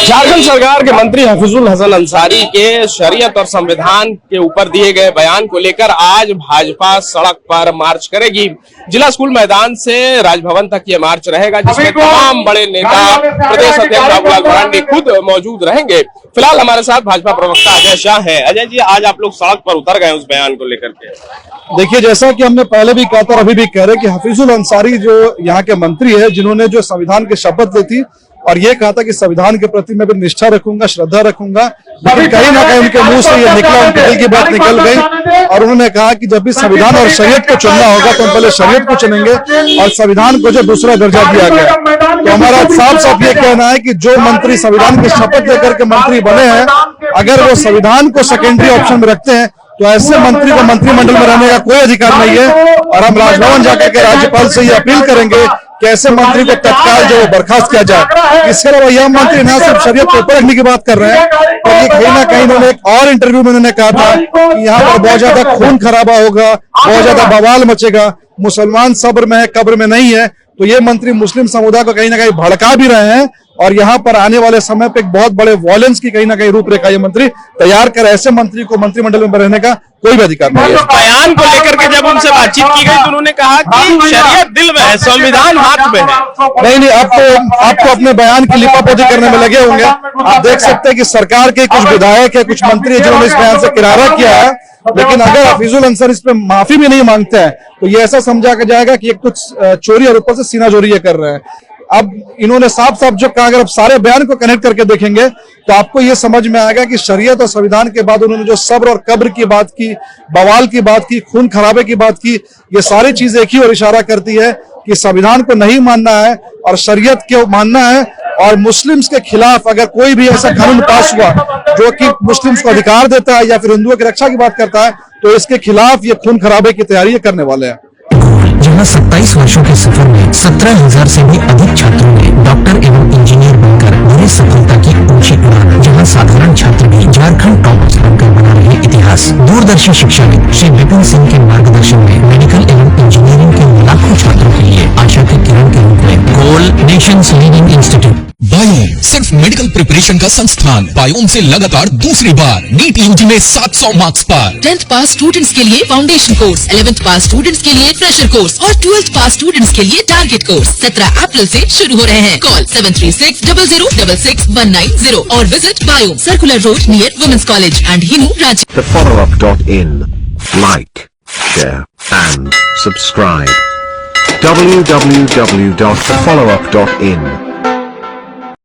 झारखंड सरकार के मंत्री हफीजुल हसन अंसारी के शरीयत और संविधान के ऊपर दिए गए बयान को लेकर आज भाजपा सड़क पर मार्च करेगी। जिला स्कूल मैदान से राजभवन तक ये मार्च रहेगा, जिसमें तमाम बड़े नेता, प्रदेश अध्यक्ष बाबूलाल मरांडी खुद मौजूद रहेंगे। फिलहाल हमारे साथ भाजपा प्रवक्ता अजय शाह हैं। अजय जी, आज आप लोग सड़क पर उतर गए उस बयान को लेकर के। देखिए, जैसा कि हमने पहले भी कहा था और अभी भी कह रहे कि हफीजुल अंसारी जो यहाँ के मंत्री है, जिन्होंने जो संविधान की शपथ ली थी और ये कहा था कि संविधान के प्रति मैं भी निष्ठा रखूंगा, श्रद्धा रखूंगा, लेकिन कहीं ना कहीं उनके मुंह से ये निकला, उनके दिल की बात निकल गई और उन्होंने कहा कि जब भी संविधान और शरीयत को चुनना होगा तो हम पहले शरीयत को चुनेंगे और संविधान को जो दूसरा दर्जा दिया गया। तो हमारा साफ साफ ये कहना है कि जो मंत्री संविधान की शपथ लेकर के मंत्री बने हैं, अगर वो संविधान को सेकेंडरी ऑप्शन में रखते हैं तो ऐसे मंत्री को मंत्रिमंडल में रहने का कोई अधिकार नहीं है। और हम राजभवन जाकर के राज्यपाल से ये अपील करेंगे कि ऐसे मंत्री को तत्काल जो बर्खास्त किया जाए। इसके अलावा यह मंत्री न सिर्फ शरीयत को ऊपर रखने की बात कर रहे हैं, बल्कि कहीं ना कहीं उन्होंने एक और इंटरव्यू में उन्होंने कहा था कि यहाँ पर बहुत ज्यादा खून खराबा होगा, बहुत ज्यादा बवाल मचेगा, मुसलमान सब्र में है, कब्र में नहीं है। तो ये मंत्री मुस्लिम समुदाय को कहीं ना कहीं भड़का भी रहे हैं और यहाँ पर आने वाले समय पे एक बहुत बड़े वॉयलेंस की कहीं ना कहीं रूपरेखा ये मंत्री तैयार कर, ऐसे मंत्री को मंत्रिमंडल में रहने का कोई भी अधिकार नहीं है। बयान को लेकर के जब उनसे बातचीत की गई तो उन्होंने कहा कि शरीयत दिल में है, संविधान हाथ में है। नहीं, आपको अपने बयान की लिपापोती करने में लगे होंगे। आप देख सकते हैं कि सरकार के कुछ विधायक है, कुछ मंत्री जिन्होंने इस बयान से किनारा किया है, लेकिन अगर हफीजुल अंसारी इस पे माफी भी नहीं मांगते हैं तो ये ऐसा समझा जाएगा कि एक तो चोरी और ऊपर से सीना चोरी ये कर रहे हैं। अब इन्होंने साफ साफ जो कहा, अगर आप सारे बयान को कनेक्ट करके देखेंगे तो आपको ये समझ में आएगा कि शरीयत और संविधान के बाद उन्होंने जो सब्र और कब्र की बात की, बवाल की बात की, खून खराबे की बात की, ये सारी चीजें एक ही और इशारा करती है कि संविधान को नहीं मानना है और शरीयत को मानना है। और मुस्लिम्स के खिलाफ अगर कोई भी ऐसा कानून पास हुआ जो कि मुस्लिम्स को अधिकार देता है या फिर हिंदुओं की रक्षा की बात करता है, तो इसके खिलाफ ये खून खराबे की तैयारी करने वाले हैं। जहां 27 वर्षों के सफर में 17,000 से भी अधिक छात्रों ने डॉक्टर एवं इंजीनियर बनकर बड़ी सफलता की ऊंची उड़ान, जहां साधारण छात्र भी झारखंड टॉपर्स बनकर बना रहे इतिहास। दूरदर्शी शिक्षाविद श्री विपिन सिंह के मार्गदर्शन में मेडिकल एवं इंजीनियरिंग के लाखों छात्रों के लिए आशा के किरण के रूप में गोल नेशंस लीडिंग इंस्टीट्यूट बायोम सिर्फ मेडिकल प्रिपरेशन का संस्थान। बायोम से लगातार दूसरी बार नीट यूजी में 700 मार्क्स पर। 10th पास स्टूडेंट्स के लिए फाउंडेशन कोर्स, 11th पास स्टूडेंट्स के लिए फ्रेशर कोर्स और 12th पास स्टूडेंट्स के लिए टारगेट कोर्स 17 अप्रैल से शुरू हो रहे हैं। कॉल 7360066190 और visit Biome, circular road near women's college and Hinoo Ranchi. thefollowup.in, like, share and subscribe. www.thefollowup.in